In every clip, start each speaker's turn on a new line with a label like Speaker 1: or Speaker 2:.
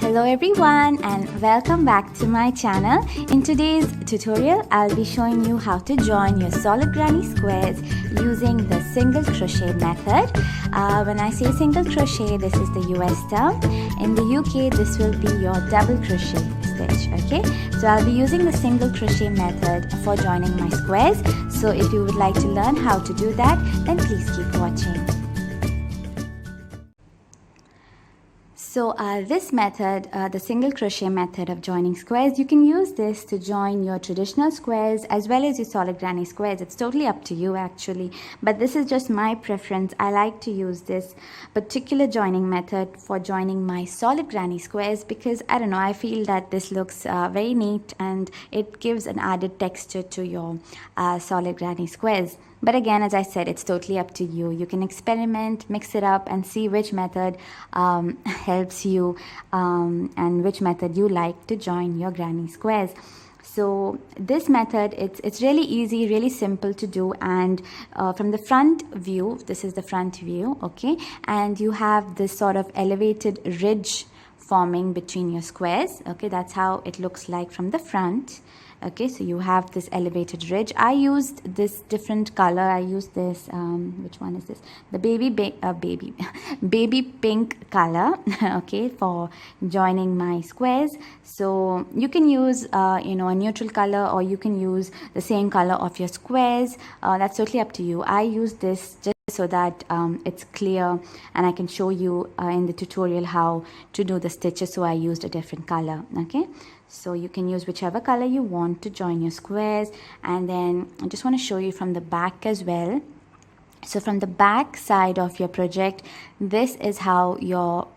Speaker 1: Hello everyone and welcome back to my channel. In today's tutorial, I'll be showing you how to join your solid granny squares using the single crochet method. When I say single crochet, this is the US term. In the UK, this will be your double crochet stitch, okay? So I'll be using the single crochet method for joining my squares. So if you would like to learn how to do that, then please keep watching. So this method, the single crochet method of joining squares, you can use this to join your traditional squares as well as your solid granny squares. It's totally up to you actually, but this is just my preference. I like to use this particular joining method for joining my solid granny squares because I don't know, I feel that this looks very neat and it gives an added texture to your solid granny squares. But again, as I said, it's totally up to you. You can experiment, mix it up and see which method helps you and which method you like to join your granny squares. So this method, it's really easy, really simple to do, and from the front view, this is the front view, okay, and you have this sort of elevated ridge forming between your squares, okay, that's how it looks like from the front. Okay, so you have this elevated ridge. I used this different color. I used this, which one is this? The baby pink color, okay, for joining my squares. So you can use, a neutral color, or you can use the same color of your squares. That's totally up to you. I use this just so that it's clear and I can show you in the tutorial how to do the stitches. So I used a different color, okay? So you can use whichever color you want to join your squares. And then I just want to show you from the back as well. So from the back side of your project, this is how your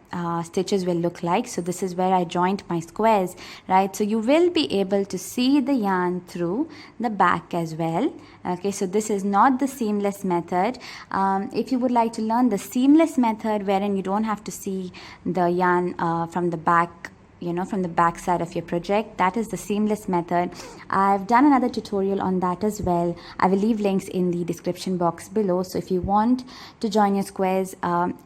Speaker 1: stitches will look like. So this is where I joined my squares, right? So you will be able to see the yarn through the back as well. Okay, so this is not the seamless method. If you would like to learn the seamless method, wherein you don't have to see the yarn from the back, from the back side of your project, that is the seamless method. I've done another tutorial on that as well. I will leave links in the description box below. So if you want to join your squares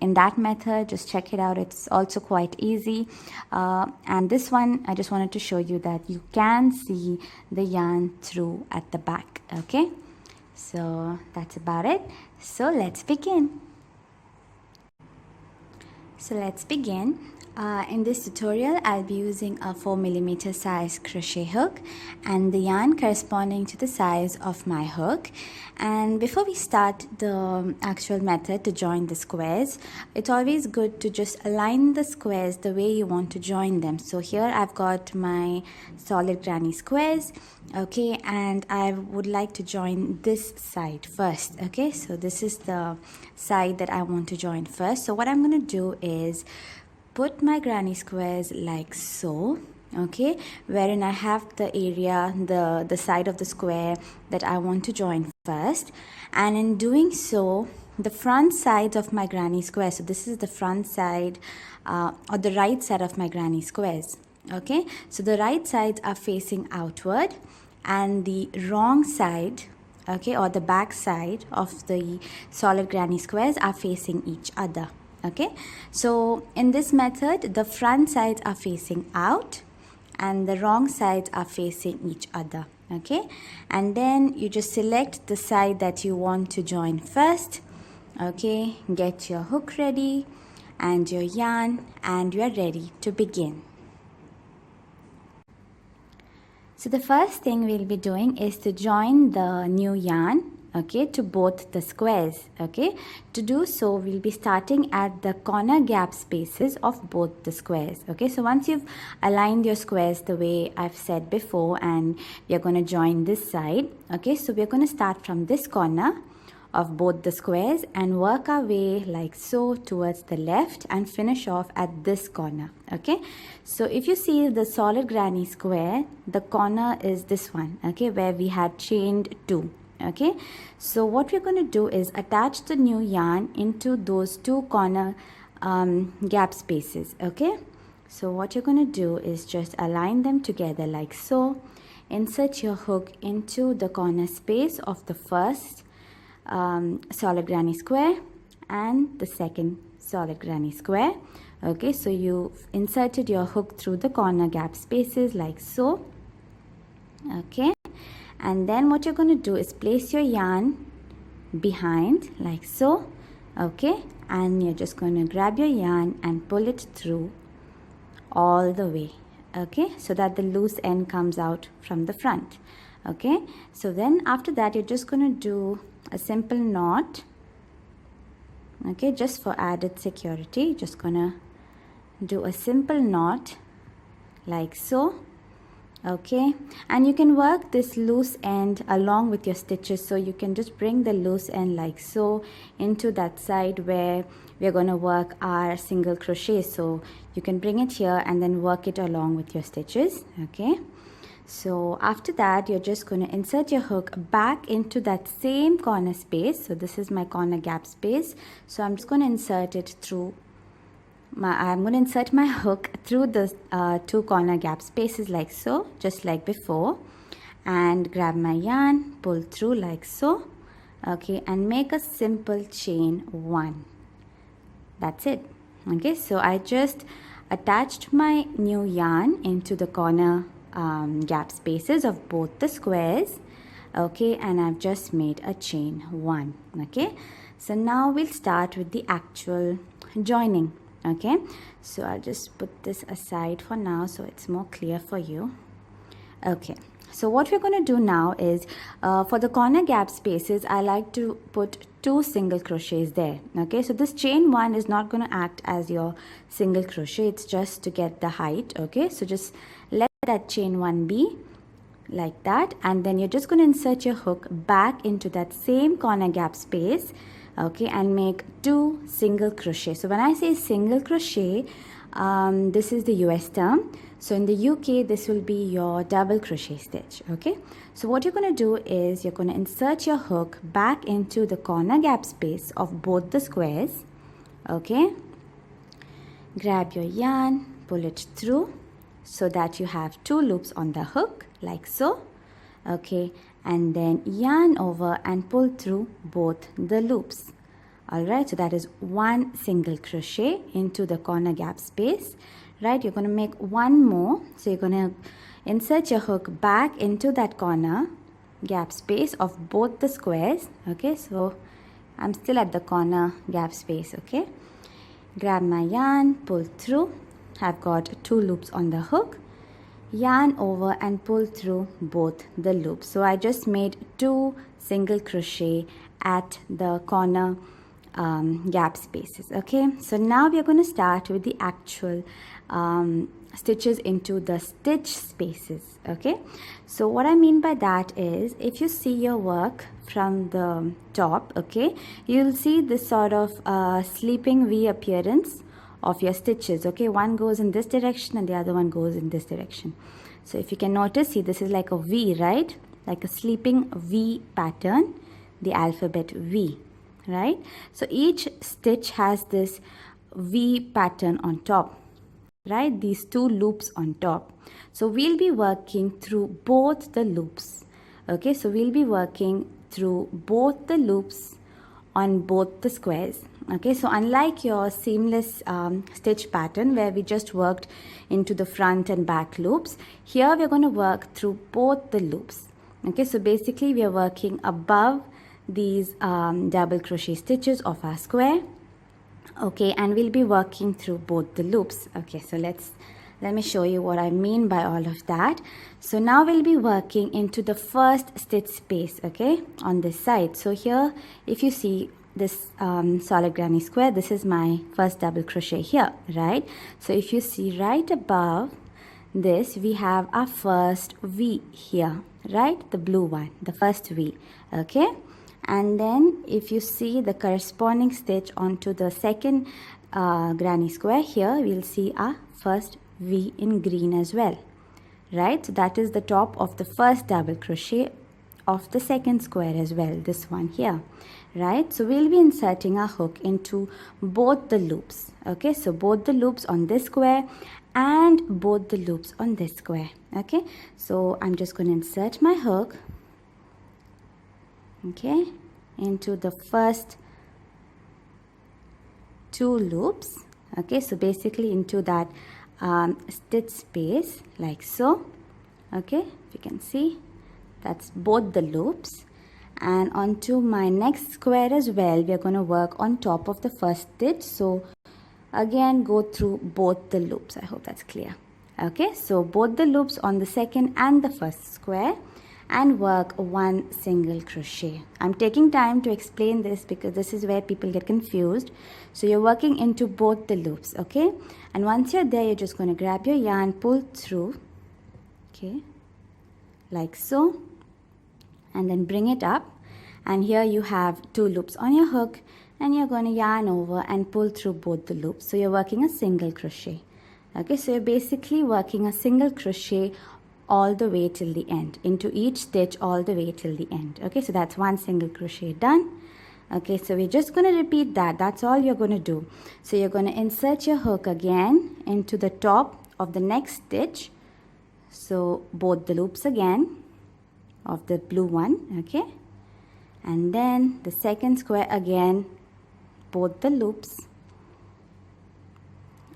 Speaker 1: in that method, just check it out. It's also quite easy. And this one, I just wanted to show you that you can see the yarn through at the back. Okay, so that's about it. So let's begin. In this tutorial, I'll be using a 4mm size crochet hook and the yarn corresponding to the size of my hook. And before we start the actual method to join the squares, it's always good to just align the squares the way you want to join them. So here I've got my solid granny squares, okay, and I would like to join this side first, okay. So this is the side that I want to join first. So what I'm going to do is put my granny squares like so, okay, wherein I have the area, the side of the square that I want to join first. And in doing so, the front sides of my granny square, so this is the front side or the right side of my granny squares, okay. So the right sides are facing outward and the wrong side, okay, or the back side of the solid granny squares are facing each other. Okay, so in this method, the front sides are facing out and the wrong sides are facing each other. Okay, and then you just select the side that you want to join first. Okay, get your hook ready and your yarn, and you are ready to begin. So the first thing we'll be doing is to join the new yarn, okay, to both the squares. Okay, to do so, we'll be starting at the corner gap spaces of both the squares. Okay, so once you've aligned your squares the way I've said before, and we're going to join this side, okay, so we're going to start from this corner of both the squares and work our way like so towards the left and finish off at this corner. Okay, so if you see the solid granny square, the corner is this one, okay, where we had chained 2. Okay, so what we're going to do is attach the new yarn into those 2 corner gap spaces. Okay, so what you're going to do is just align them together like so. Insert your hook into the corner space of the first solid granny square and the second solid granny square. Okay, so you've inserted your hook through the corner gap spaces like so. Okay, and then what you're going to do is place your yarn behind like so. Okay, and you're just going to grab your yarn and pull it through all the way. Okay, so that the loose end comes out from the front. Okay, so then after that you're just going to do a simple knot. Okay, just for added security, just gonna do a simple knot like so. Okay, and you can work this loose end along with your stitches, so you can just bring the loose end like so into that side where we're going to work our single crochet. So you can bring it here and then work it along with your stitches. Okay, so after that you're just going to insert your hook back into that same corner space. So this is my corner gap space, so I'm just going to insert it through I'm going to insert my hook through the two corner gap spaces like so, just like before, and grab my yarn, pull through like so. Okay, and make a simple chain 1. That's it. Okay, so I just attached my new yarn into the corner gap spaces of both the squares. Okay, and I've just made a chain 1. Okay, so now we'll start with the actual joining. Okay, so I'll just put this aside for now so it's more clear for you. Okay, so what we're going to do now is for the corner gap spaces, I like to put 2 single crochets there. Okay, so this chain 1 is not going to act as your single crochet, it's just to get the height. Okay, so just let that chain 1 be like that, and then you're just going to insert your hook back into that same corner gap space. Okay, and make 2 single crochet. So when I say single crochet, this is the US term. So in the UK, this will be your double crochet stitch. Okay, so what you're going to do is you're going to insert your hook back into the corner gap space of both the squares. Okay, grab your yarn, pull it through so that you have 2 loops on the hook like so. Okay, and then yarn over and pull through both the loops. Alright, so that is 1 single crochet into the corner gap space. Right, you're going to make 1 more. So you're going to insert your hook back into that corner gap space of both the squares. Okay, so I'm still at the corner gap space. Okay, grab my yarn, pull through. I've got 2 loops on the hook. Yarn over and pull through both the loops. So I just made 2 single crochet at the corner gap spaces. Okay, so now we are going to start with the actual stitches into the stitch spaces. Okay, so what I mean by that is, if you see your work from the top, okay, you'll see this sort of sleeping V appearance of your stitches. Okay, one goes in this direction and the other one goes in this direction. So if you can notice, see, this is like a V, right? Like a sleeping V pattern, the alphabet V, right? So each stitch has this V pattern on top, right? These 2 loops on top. So we'll be working through both the loops. Okay, so we'll be working through both the loops on both the squares. Okay, so unlike your seamless stitch pattern where we just worked into the front and back loops, here we're going to work through both the loops. Okay, so basically we are working above these double crochet stitches of our square. Okay, and we'll be working through both the loops. Okay, so let me show you what I mean by all of that. So now we'll be working into the first stitch space, okay, on this side. So here, if you see this solid granny square, this is my first double crochet here, right? So if you see right above this, we have our first V here, right? The blue one, the first V. Okay, and then if you see the corresponding stitch onto the second granny square here, we'll see our first V in green as well, right? So that is the top of the first double crochet of the second square as well, this one here, right? So we'll be inserting our hook into both the loops. Okay, so both the loops on this square and both the loops on this square. Okay, so I'm just going to insert my hook, okay, into the first 2 loops. Okay, so basically into that stitch space like so. Okay, if you can see, that's both the loops. And onto my next square as well, we are going to work on top of the first stitch. So again, go through both the loops. I hope that's clear. Okay, so both the loops on the second and the first square, and work 1 single crochet. I'm taking time to explain this because this is where people get confused. So you're working into both the loops, okay? And once you're there, you're just going to grab your yarn, pull through, okay, like so, and then bring it up. And here you have 2 loops on your hook, and you're going to yarn over and pull through both the loops. So you're working a single crochet. Okay, so you're basically working a single crochet all the way till the end, into each stitch all the way till the end. Okay, so that's 1 single crochet done. Okay, so we're just going to repeat that. That's all you're going to do. So you're going to insert your hook again into the top of the next stitch. So both the loops again of the blue one. Okay, and then the second square again, both the loops.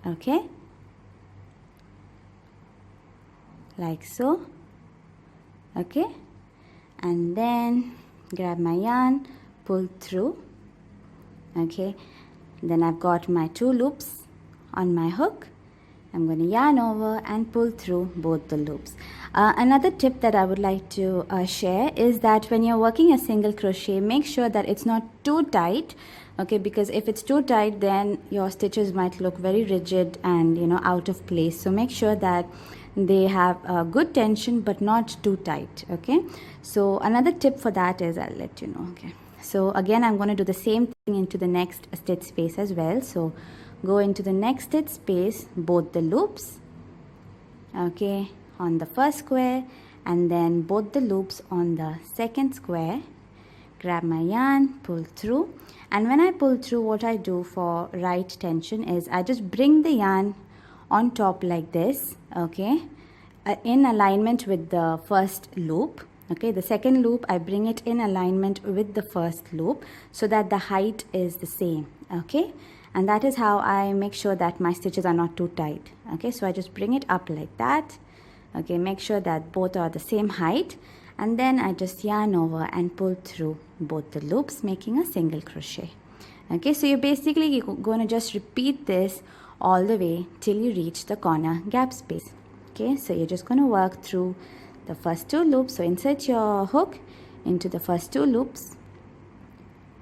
Speaker 1: Okay, like so. Okay, and then grab my yarn, pull through. Okay, then I've got my 2 loops on my hook. I'm going to yarn over and pull through both the loops. Another tip that I would like to share is that when you're working a single crochet, make sure that it's not too tight. Okay, because if it's too tight, then your stitches might look very rigid and, you know, out of place. So make sure that they have good tension but not too tight. Okay, so another tip for that is, I'll let you know. Okay, so again, I'm going to do the same thing into the next stitch space as well. So go into the next stitch space, both the loops, okay, on the first square, and then both the loops on the second square. Grab my yarn, pull through, and when I pull through, what I do for right tension is I just bring the yarn on top like this, okay, in alignment with the first loop. Okay, the second loop, I bring it in alignment with the first loop so that the height is the same. Okay, and that is how I make sure that my stitches are not too tight. Okay, so I just bring it up like that. Okay, make sure that both are the same height, and then I just yarn over and pull through both the loops, making a single crochet. Okay, so you're basically going to just repeat this all the way till you reach the corner gap space. Okay, so you're just going to work through the first 2 loops. So insert your hook into the first 2 loops,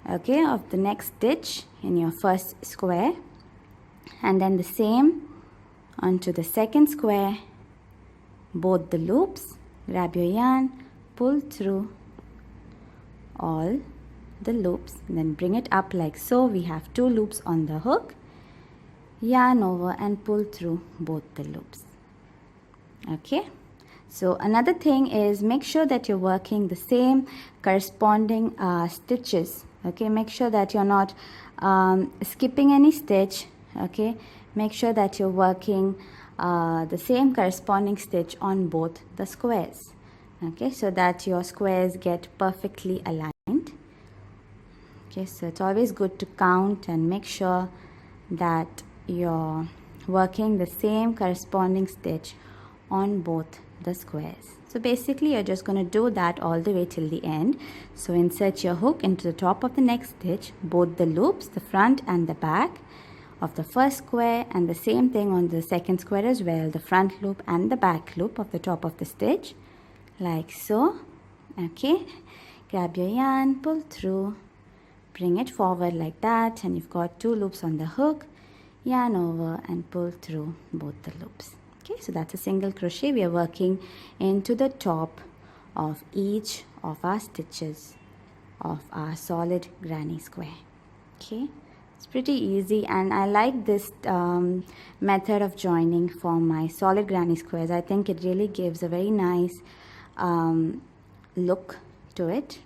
Speaker 1: okay, of the next stitch in your first square, and then the same onto the second square, both the loops. Grab your yarn, pull through all the loops, then bring it up like so. We have 2 loops on the hook, yarn over and pull through both the loops. Okay, so another thing is, make sure that you're working the same corresponding stitches. Okay, make sure that you're not skipping any stitch. Okay, make sure that you're working the same corresponding stitch on both the squares. Okay, so that your squares get perfectly aligned. Okay, so it's always good to count and make sure that you're working the same corresponding stitch on both the squares. So basically you're just going to do that all the way till the end. So insert your hook into the top of the next stitch, both the loops, the front and the back of the first square, and the same thing on the second square as well, the front loop and the back loop of the top of the stitch, like so. Okay, grab your yarn, pull through, bring it forward like that, and you've got 2 loops on the hook, yarn over and pull through both the loops. Okay, so that's a single crochet. We are working into the top of each of our stitches of our solid granny square. Okay, it's pretty easy, and I like this method of joining for my solid granny squares. I think it really gives a very nice look to it.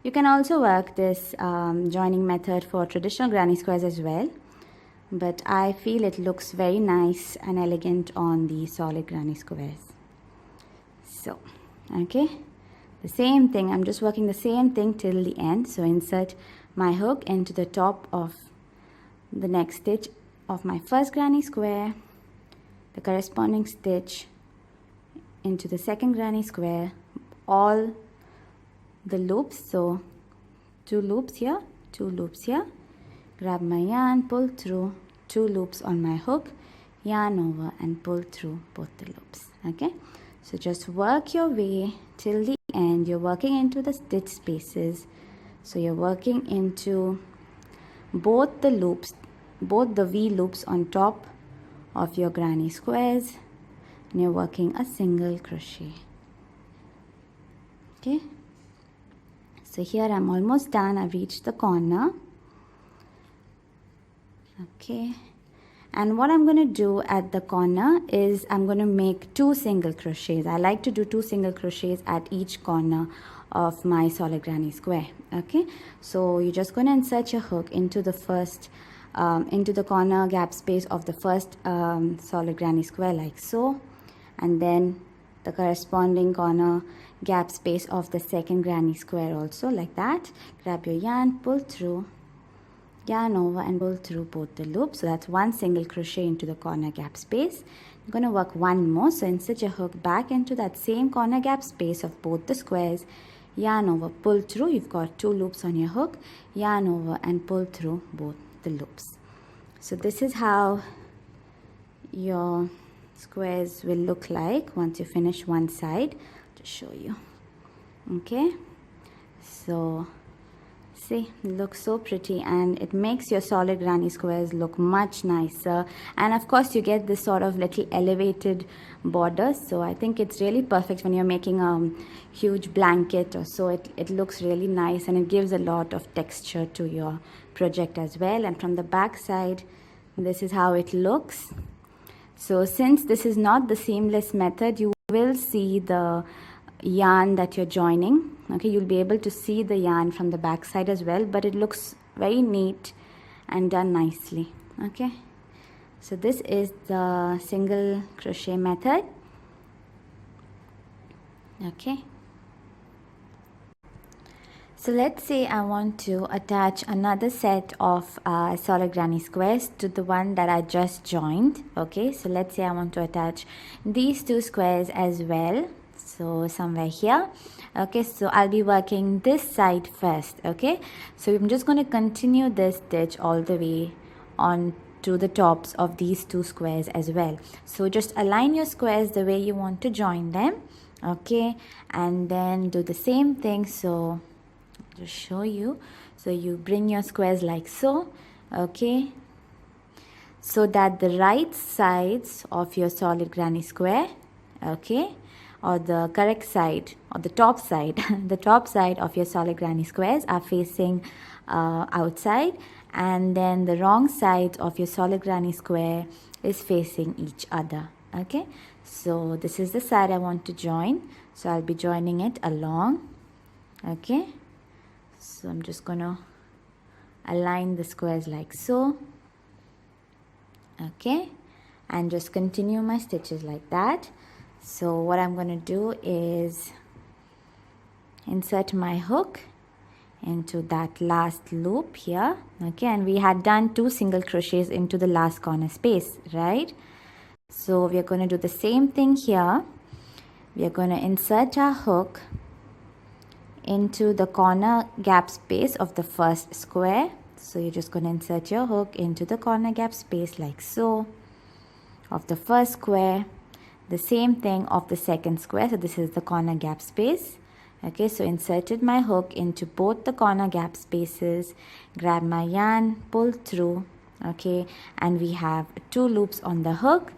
Speaker 1: You can also work this joining method for traditional granny squares as well, but I feel it looks very nice and elegant on the solid granny squares. So, okay, the same thing, I'm just working the same thing till the end. So insert my hook into the top of the next stitch of my first granny square, the corresponding stitch into the second granny square, all the loops. So 2 loops here, 2 loops here, grab my yarn, pull through, 2 loops on my hook, yarn over and pull through both the loops. Okay, so just work your way till the end. You're working into the stitch spaces, so you're working into both the loops, both the V loops on top of your granny squares, and you're working a single crochet. Okay, so here I'm almost done. I've reached the corner. Okay, and what I'm going to do at the corner is I'm going to make 2 single crochets. I like to do 2 single crochets at each corner of my solid granny square. Okay, so you're just going to insert your hook into the first into the corner gap space of the first solid granny square, like so, and then the corresponding corner gap space of the second granny square also, like that. Grab your yarn, pull through, yarn over and pull through both the loops. So that's 1 single crochet into the corner gap space. I'm going to work 1 more, so insert your hook back into that same corner gap space of both the squares, yarn over, pull through. You've got 2 loops on your hook, yarn over and pull through both the loops. So this is how your squares will look like once you finish one side. To show you. Okay, so see, it looks so pretty, and it makes your solid granny squares look much nicer, and of course you get this sort of little elevated border. So I think it's really perfect when you're making a huge blanket or so. It looks really nice, and it gives a lot of texture to your project as well. And from the back side, this is how it looks. So since this is not the seamless method, you will see the yarn that you're joining. Okay, you'll be able to see the yarn from the back side as well, but it looks very neat and done nicely. Okay, so this is the single crochet method. Okay, so let's say I want to attach another set of solid granny squares to the one that I just joined. Okay, so let's say I want to attach these 2 squares as well, so somewhere here. Okay, so I'll be working this side first. Okay, so I'm just going to continue this stitch all the way on to the tops of these 2 squares as well. So just align your squares the way you want to join them. Okay, and then do the same thing. So to show you, so you bring your squares like so. Okay, so that the right sides of your solid granny square, okay, or the correct side, or the top side the top side of your solid granny squares are facing outside, and then the wrong side of your solid granny square is facing each other. Okay, so this is the side I want to join, so I'll be joining it along. Okay, so I'm just gonna align the squares like so. Okay, and just continue my stitches like that. So what I'm going to do is insert my hook into that last loop here. Okay, and we had done 2 single crochets into the last corner space, right? So we are going to do the same thing here. We are going to insert our hook into the corner gap space of the first square. So you're just going to insert your hook into the corner gap space like so of the first square. The same thing of the second square, so this is the corner gap space. Okay, so inserted my hook into both the corner gap spaces, grab my yarn, pull through. Okay, and we have 2 loops on the hook.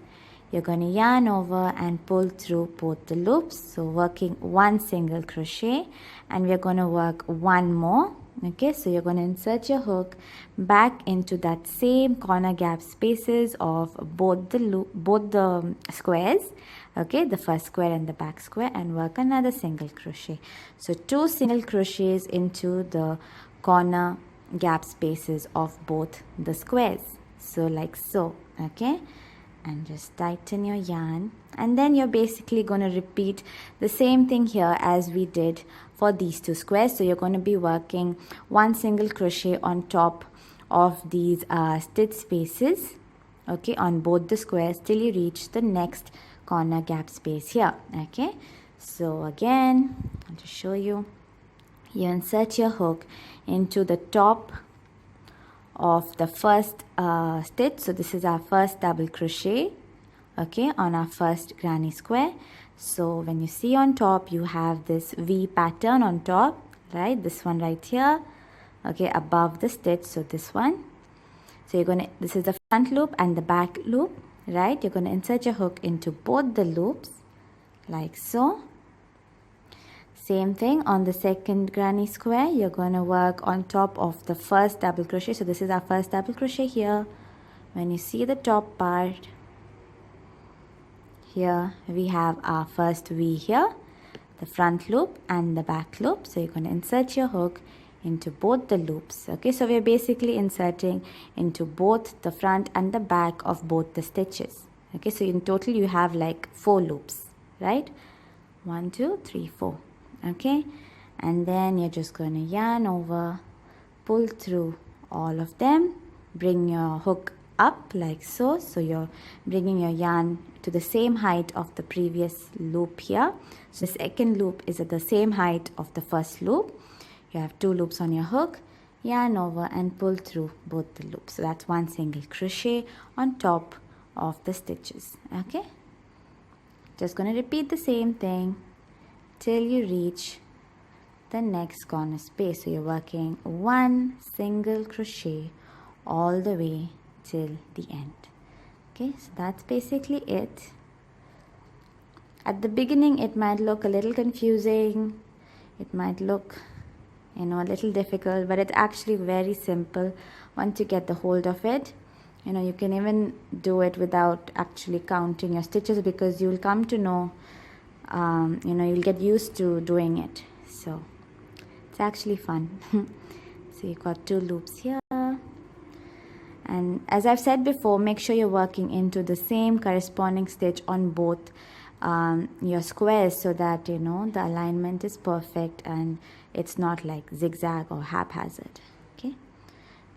Speaker 1: You're going to yarn over and pull through both the loops, so working 1 single crochet, and we're going to work 1 more. Okay, so you're going to insert your hook back into that same corner gap spaces of both the squares. Okay, the first square and the back square, and work another single crochet. So 2 single crochets into the corner gap spaces of both the squares, so like so. Okay, and just tighten your yarn, and then you're basically going to repeat the same thing here as we did for these 2 squares. So you're going to be working 1 single crochet on top of these stitch spaces, okay, on both the squares till you reach the next corner gap space here. Okay, so again, I'll just show you. You insert your hook into the top of the first stitch. So this is our first double crochet, okay, on our first granny square. So when you see on top, you have this V pattern on top, right? This one right here, okay, above the stitch. So this one. So you're gonna, this is the front loop and the back loop, right? You're gonna insert your hook into both the loops like so. Same thing on the second granny square. You're going to work on top of the first double crochet. So this is our first double crochet here. When you see the top part, here we have our first V here, the front loop and the back loop. So you're going to insert your hook into both the loops. Okay, so we're basically inserting into both the front and the back of both the stitches. Okay, so in total you have like 4 loops, right? 1, 2, 3, 4. Okay, and then you're just going to yarn over, pull through all of them, bring your hook up like so. So you're bringing your yarn to the same height of the previous loop here. So the second loop is at the same height of the first loop. You have 2 loops on your hook, yarn over and pull through both the loops. So that's 1 single crochet on top of the stitches. Okay, just going to repeat the same thing till you reach the next corner space. So you're working 1 single crochet all the way till the end. Okay, so that's basically it. At the beginning it might look a little confusing, it might look, you know, a little difficult, but it's actually very simple once you get the hold of it. You know, you can even do it without actually counting your stitches, because you'll come to know, you know, you'll get used to doing it. So it's actually fun. So you got 2 loops here, and as I've said before, make sure you're working into the same corresponding stitch on both your squares, so that, you know, the alignment is perfect and it's not like zigzag or haphazard. Okay,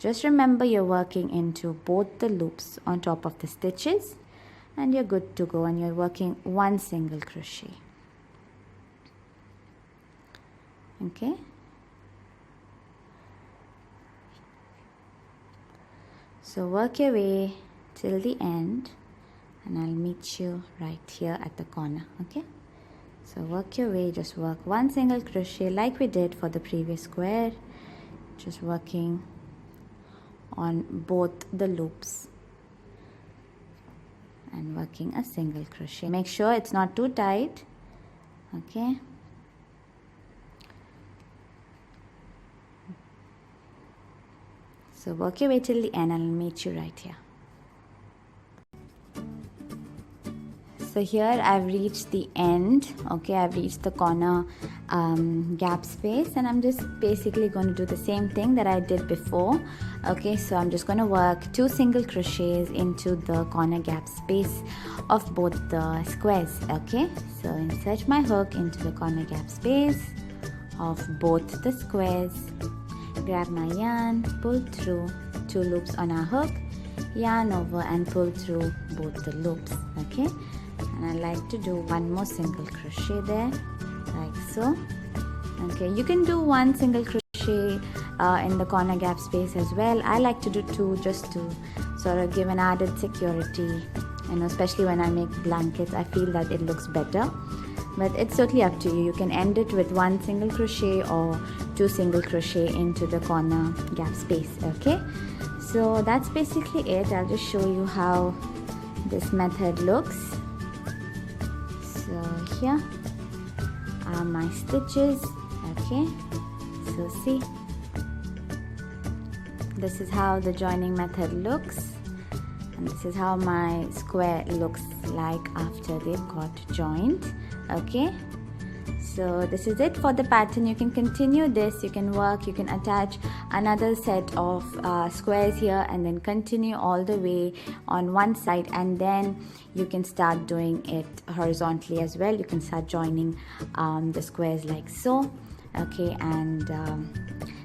Speaker 1: just remember you're working into both the loops on top of the stitches and you're good to go, and you're working 1 single crochet. Okay, so work your way till the end and I'll meet you right here at the corner. Okay, so work your way, just work 1 single crochet like we did for the previous square, just working on both the loops and working a single crochet. Make sure it's not too tight. Okay, so work your way till the end and I'll meet you right here. So here I've reached the end. Okay, I've reached the corner gap space, and I'm just basically going to do the same thing that I did before. Okay, so I'm just going to work 2 single crochets into the corner gap space of both the squares. Okay, so insert my hook into the corner gap space of both the squares, grab my yarn, pull through 2 loops on our hook, yarn over and pull through both the loops. Okay, and I like to do 1 more single crochet there like so. Okay, you can do 1 single crochet in the corner gap space as well. I like to do 2 just to sort of give an added security, you know, especially when I make blankets. I feel that it looks better, but it's totally up to you. You can end it with 1 single crochet or 2 single crochet into the corner gap space. Okay, so that's basically it. I'll just show you how this method looks. So here are my stitches. Okay, so see, this is how the joining method looks, and this is how my square looks like after they've got joined. Okay, so this is it for the pattern. You can continue this, you can work, you can attach another set of squares here and then continue all the way on one side, and then you can start doing it horizontally as well. You can start joining the squares like so. Okay, and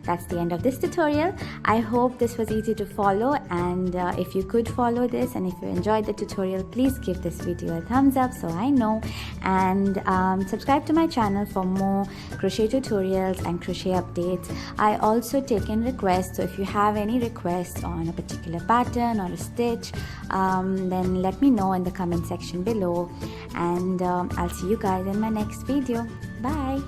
Speaker 1: that's the end of this tutorial. I hope this was easy to follow, and if you could follow this and if you enjoyed the tutorial, please give this video a thumbs up so I know, and subscribe to my channel for more crochet tutorials and crochet updates. I also take in requests, so if you have any requests on a particular pattern or a stitch, then let me know in the comment section below, and I'll see you guys in my next video. Bye.